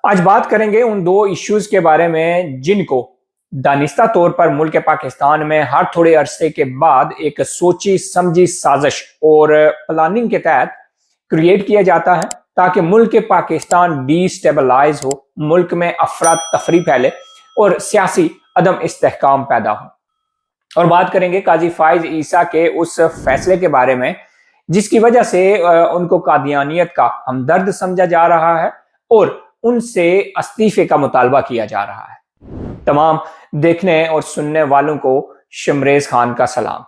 آج بات کریں گے ان دو ایشوز کے بارے میں جن کو دانستہ طور پر ملک پاکستان میں ہر تھوڑے عرصے کے بعد ایک سوچی سمجھی سازش اور پلاننگ کے تحت کریٹ کیا جاتا ہے تاکہ ملک پاکستان ڈی سٹیبلائز ہو، ملک میں افراتفری پھیلے اور سیاسی عدم استحکام پیدا ہو۔ اور بات کریں گے قاضی فائز عیسیٰ کے اس فیصلے کے بارے میں جس کی وجہ سے ان کو قادیانیت کا ہمدرد سمجھا جا رہا ہے اور ان سے استعفے کا مطالبہ کیا جا رہا ہے۔ تمام دیکھنے اور سننے والوں کو شمریز خان کا سلام۔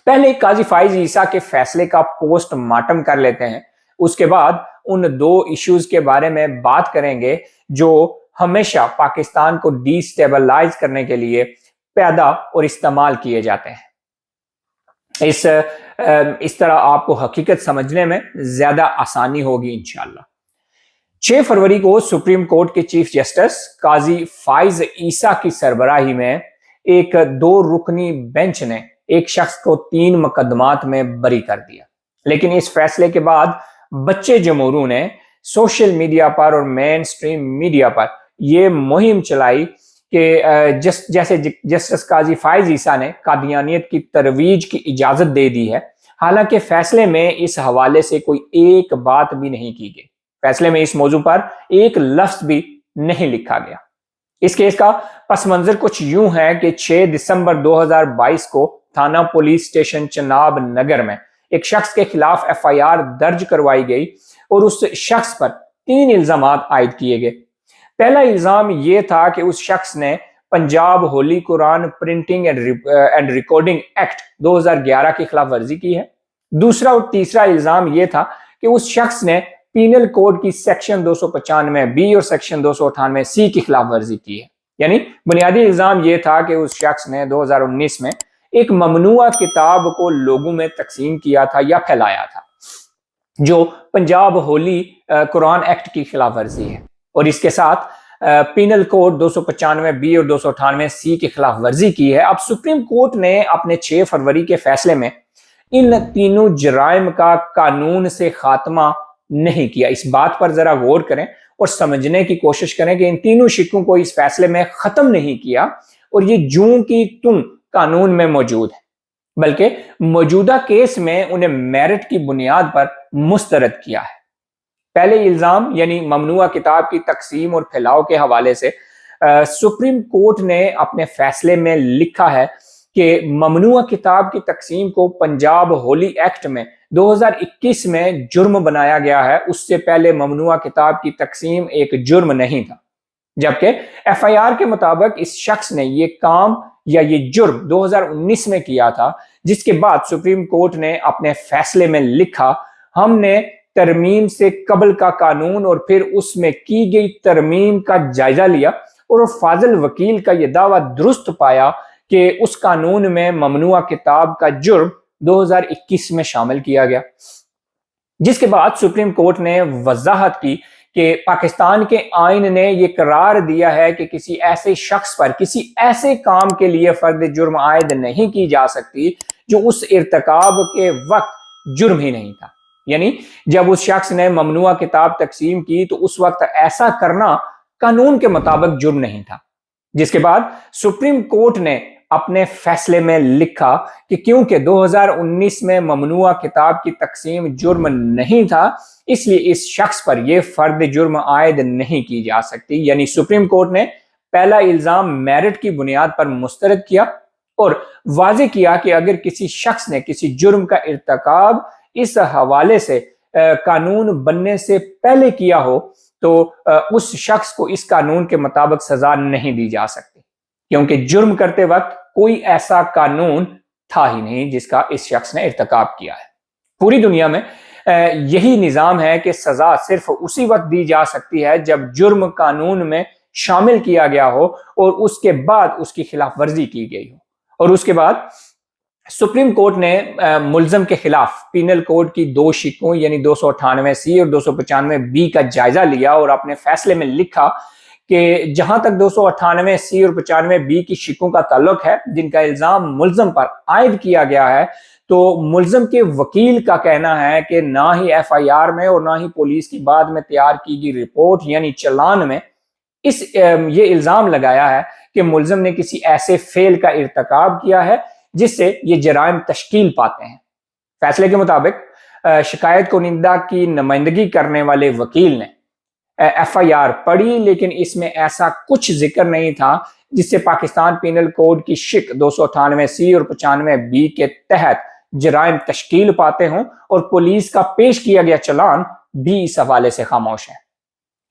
پہلے قاضی فائز عیسیٰ کے فیصلے کا پوسٹ مارٹم کر لیتے ہیں، اس کے بعد ان دو ایشوز کے بارے میں بات کریں گے جو ہمیشہ پاکستان کو ڈی سٹیبلائز کرنے کے لیے پیدا اور استعمال کیے جاتے ہیں۔ اس طرح آپ کو حقیقت سمجھنے میں زیادہ آسانی ہوگی انشاءاللہ۔ 6 فروری کو سپریم کورٹ کے چیف جسٹس قاضی فائز عیسیٰ کی سربراہی میں ایک 2 رکنی بینچ نے ایک شخص کو 3 مقدمات میں بری کر دیا، لیکن اس فیصلے کے بعد بچے جمہوروں نے سوشل میڈیا پر اور مین سٹریم میڈیا پر یہ مہم چلائی کہ جیسے جسٹس قاضی فائز عیسیٰ نے قادیانیت کی ترویج کی اجازت دے دی ہے، حالانکہ فیصلے میں اس حوالے سے کوئی ایک بات بھی نہیں کی گئی۔ فیصلے میں اس موضوع پر ایک لفظ بھی نہیں لکھا گیا۔ اس کیس کا پس منظر کچھ یوں ہے کہ 6 دسمبر 2022 کو تھانہ پولیس اسٹیشن چناب نگر میں ایک شخص کے خلاف FIR درج کروائی گئی اور اس شخص پر 3 الزامات عائد کیے گئے۔ پہلا الزام یہ تھا کہ اس شخص نے پنجاب ہولی قرآن پرنٹنگ اینڈ ریکارڈنگ ایکٹ 2011 کی خلاف ورزی کی ہے۔ دوسرا اور تیسرا الزام یہ تھا کہ اس شخص نے پینل کوڈ کی سیکشن 295B اور سیکشن 298C کی خلاف ورزی کی ہے۔ یعنی بنیادی الزام یہ تھا کہ اس شخص نے 2019 میں ایک ممنوعہ کتاب کو لوگوں میں تقسیم کیا تھا یا پھیلایا تھا جو پنجاب ہولی قرآن ایکٹ کی خلاف ورزی ہے، اور اس کے ساتھ پینل کوڈ 295B اور 298C کی خلاف ورزی کی ہے۔ اب سپریم کورٹ نے اپنے 6 فروری کے فیصلے میں ان تینوں جرائم کا قانون سے خاتمہ نہیں کیا۔ اس بات پر ذرا غور کریں اور سمجھنے کی کوشش کریں کہ ان تینوں شکوں کو اس فیصلے میں ختم نہیں کیا اور یہ جوں کی توں قانون میں موجود ہے، بلکہ موجودہ کیس میں انہیں میرٹ کی بنیاد پر مسترد کیا ہے۔ پہلے الزام یعنی ممنوعہ کتاب کی تقسیم اور پھیلاؤ کے حوالے سے سپریم کورٹ نے اپنے فیصلے میں لکھا ہے کہ ممنوعہ کتاب کی تقسیم کو پنجاب ہولی ایکٹ میں 2021 میں جرم بنایا گیا ہے۔ اس سے پہلے ممنوعہ کتاب کی تقسیم ایک جرم نہیں تھا، جبکہ FIR کے مطابق اس شخص نے یہ کام یا یہ جرم 2019 میں کیا تھا، جس کے بعد سپریم کورٹ نے اپنے فیصلے میں لکھا، ہم نے ترمیم سے قبل کا قانون اور پھر اس میں کی گئی ترمیم کا جائزہ لیا اور فاضل وکیل کا یہ دعویٰ درست پایا کہ اس قانون میں ممنوعہ کتاب کا جرم 2021 میں شامل کیا گیا، جس کے بعد سپریم کورٹ نے وضاحت کی کہ پاکستان کے آئین نے یہ قرار دیا ہے کہ کسی ایسے شخص پر کسی ایسے کام کے لیے فرد جرم عائد نہیں کی جا سکتی جو اس ارتکاب کے وقت جرم ہی نہیں تھا۔ یعنی جب اس شخص نے ممنوعہ کتاب تقسیم کی تو اس وقت ایسا کرنا قانون کے مطابق جرم نہیں تھا، جس کے بعد سپریم کورٹ نے اپنے فیصلے میں لکھا کہ کیونکہ 2019 میں ممنوعہ کتاب کی تقسیم جرم نہیں تھا، اس لیے اس شخص پر یہ فرد جرم عائد نہیں کی جا سکتی۔ یعنی سپریم کورٹ نے پہلا الزام میرٹ کی بنیاد پر مسترد کیا اور واضح کیا کہ اگر کسی شخص نے کسی جرم کا ارتکاب اس حوالے سے قانون بننے سے پہلے کیا ہو تو اس شخص کو اس قانون کے مطابق سزا نہیں دی جا سکتی، کیونکہ جرم کرتے وقت کوئی ایسا قانون تھا ہی نہیں جس کا اس شخص نے ارتکاب کیا ہے۔ پوری دنیا میں یہی نظام ہے کہ سزا صرف اسی وقت دی جا سکتی ہے جب جرم قانون میں شامل کیا گیا ہو اور اس کے بعد اس کی خلاف ورزی کی گئی ہو۔ اور اس کے بعد سپریم کورٹ نے ملزم کے خلاف پینل کوڈ کی 2 شکوں یعنی 298C اور 295B کا جائزہ لیا اور اپنے فیصلے میں لکھا کہ جہاں تک 298C اور 95B کی شکوں کا تعلق ہے جن کا الزام ملزم پر عائد کیا گیا ہے، تو ملزم کے وکیل کا کہنا ہے کہ نہ ہی FIR میں اور نہ ہی پولیس کی بعد میں تیار کی گئی رپورٹ یعنی چلان میں یہ الزام لگایا ہے کہ ملزم نے کسی ایسے فعل کا ارتکاب کیا ہے جس سے یہ جرائم تشکیل پاتے ہیں۔ فیصلے کے مطابق شکایت کنندہ کی نمائندگی کرنے والے وکیل نے FIR پڑھی، لیکن اس میں ایسا کچھ ذکر نہیں تھا جس سے پاکستان پینل کوڈ کی شک 298C اور 95B کے تحت جرائم تشکیل پاتے ہوں، اور پولیس کا پیش کیا گیا چلان بھی اس حوالے سے خاموش ہے۔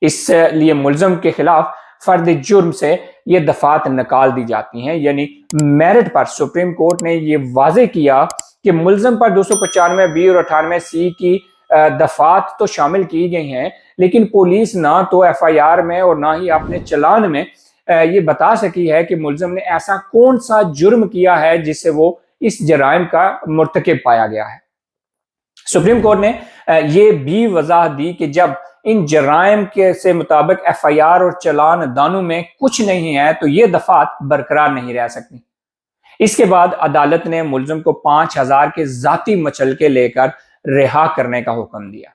اس لیے ملزم کے خلاف فرد جرم سے یہ دفعات نکال دی جاتی ہیں، یعنی میرٹ پر سپریم کورٹ نے یہ واضح کیا کہ ملزم پر 295B اور 98C کی دفعات تو شامل کی گئی ہیں، لیکن پولیس نہ تو FIR میں اور نہ ہی اپنے چلان میں یہ بتا سکی ہے کہ ملزم نے ایسا کون سا جرم کیا ہے جس سے وہ اس جرائم کا مرتکب پایا گیا ہے۔ سپریم کورٹ نے یہ بھی وضاحت دی کہ جب ان جرائم کے سے مطابق FIR اور چلان دانوں میں کچھ نہیں ہے تو یہ دفعات برقرار نہیں رہ سکتی۔ اس کے بعد عدالت نے ملزم کو 5000 کے ذاتی مچلکے لے کر رہا کرنے کا حکم دیا۔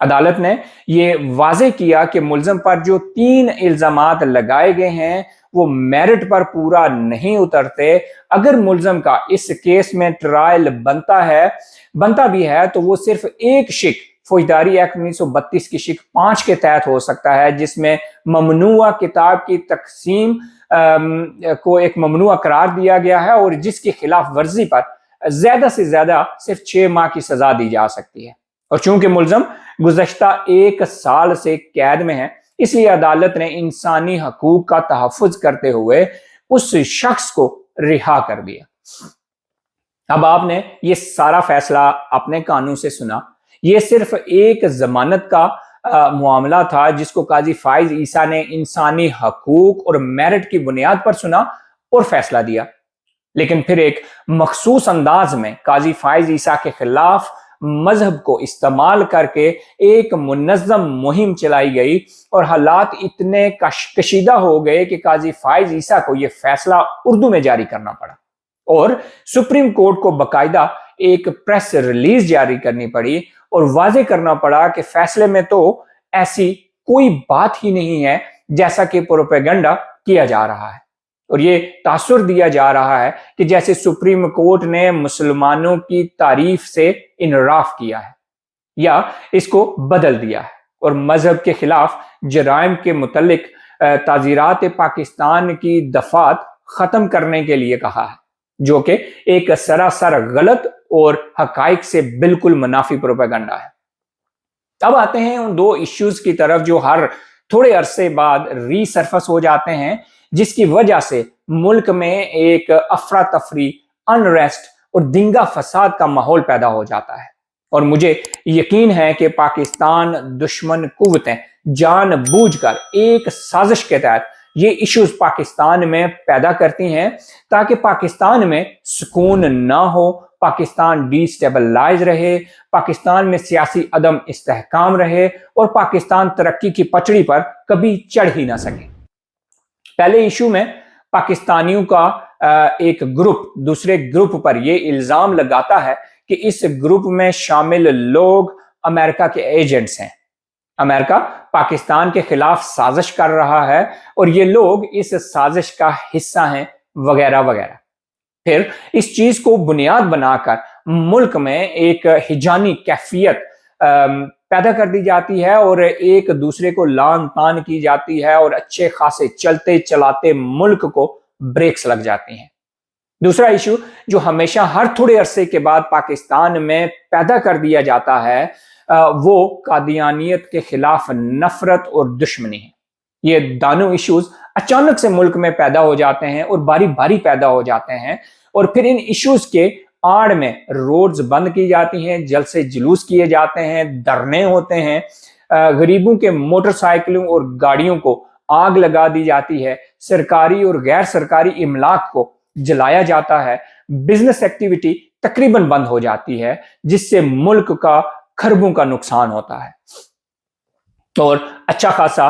عدالت نے یہ واضح کیا کہ ملزم پر جو 3 الزامات لگائے گئے ہیں وہ میرٹ پر پورا نہیں اترتے۔ اگر ملزم کا اس کیس میں ٹرائل بنتا بھی ہے تو وہ صرف ایک شک فوجداری ایکٹ 1932 کی شک 5 کے تحت ہو سکتا ہے، جس میں ممنوع کتاب کی تقسیم کو ایک ممنوع قرار دیا گیا ہے اور جس کی خلاف ورزی پر زیادہ سے زیادہ صرف 6 ماہ کی سزا دی جا سکتی ہے۔ اور چونکہ ملزم گزشتہ 1 سال سے قید میں ہے، اس لیے عدالت نے انسانی حقوق کا تحفظ کرتے ہوئے اس شخص کو رہا کر دیا۔ اب آپ نے یہ سارا فیصلہ اپنے کانوں سے سنا۔ یہ صرف ایک ضمانت کا معاملہ تھا جس کو قاضی فائز عیسیٰ نے انسانی حقوق اور میرٹ کی بنیاد پر سنا اور فیصلہ دیا، لیکن پھر ایک مخصوص انداز میں قاضی فائز عیسیٰ کے خلاف مذہب کو استعمال کر کے ایک منظم مہم چلائی گئی اور حالات اتنے کشیدہ ہو گئے کہ قاضی فائز عیسیٰ کو یہ فیصلہ اردو میں جاری کرنا پڑا اور سپریم کورٹ کو باقاعدہ ایک پریس ریلیز جاری کرنی پڑی اور واضح کرنا پڑا کہ فیصلے میں تو ایسی کوئی بات ہی نہیں ہے جیسا کہ پروپیگنڈا کیا جا رہا ہے، اور یہ تاثر دیا جا رہا ہے کہ جیسے سپریم کورٹ نے مسلمانوں کی تعریف سے انحراف کیا ہے یا اس کو بدل دیا ہے اور مذہب کے خلاف جرائم کے متعلق تعزیرات پاکستان کی دفعات ختم کرنے کے لیے کہا ہے، جو کہ ایک سراسر غلط اور حقائق سے بالکل منافی پروپیگنڈا ہے۔ اب آتے ہیں ان 2 ایشوز کی طرف جو ہر تھوڑے عرصے بعد ری سرفس ہو جاتے ہیں، جس کی وجہ سے ملک میں ایک افراتفری، انریسٹ اور دنگا فساد کا ماحول پیدا ہو جاتا ہے، اور مجھے یقین ہے کہ پاکستان دشمن قوتیں جان بوجھ کر ایک سازش کے تحت یہ ایشوز پاکستان میں پیدا کرتی ہیں تاکہ پاکستان میں سکون نہ ہو، پاکستان ڈی سٹیبلائز رہے، پاکستان میں سیاسی عدم استحکام رہے اور پاکستان ترقی کی پٹڑی پر کبھی چڑھ ہی نہ سکے۔ پہلے ایشو میں پاکستانیوں کا ایک گروپ دوسرے گروپ پر یہ الزام لگاتا ہے کہ اس گروپ میں شامل لوگ امریکہ کے ایجنٹس ہیں، امریکہ پاکستان کے خلاف سازش کر رہا ہے اور یہ لوگ اس سازش کا حصہ ہیں وغیرہ وغیرہ۔ پھر اس چیز کو بنیاد بنا کر ملک میں ایک ہجانی کیفیت پیدا کر دی جاتی ہے اور ایک دوسرے کو لان تان کی جاتی ہے اور اچھے خاصے چلتے چلاتے ملک کو بریکس لگ جاتی ہیں۔ دوسرا ایشو جو ہمیشہ ہر تھوڑے عرصے کے بعد پاکستان میں پیدا کر دیا جاتا ہے وہ قادیانیت کے خلاف نفرت اور دشمنی ہے۔ یہ دونوں ایشوز اچانک سے ملک میں پیدا ہو جاتے ہیں اور باری باری پیدا ہو جاتے ہیں، اور پھر ان ایشوز کے آڑ میں روڈز بند کی جاتی ہیں، جلسے جلوس کیے جاتے ہیں، دھرنے ہوتے ہیں، غریبوں کے موٹر سائیکلوں اور گاڑیوں کو آگ لگا دی جاتی ہے، سرکاری اور غیر سرکاری املاک کو جلایا جاتا ہے، بزنس ایکٹیویٹی تقریباً بند ہو جاتی ہے، جس سے ملک کا کھربوں کا نقصان ہوتا ہے اور اچھا خاصا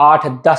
8-10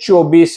24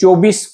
24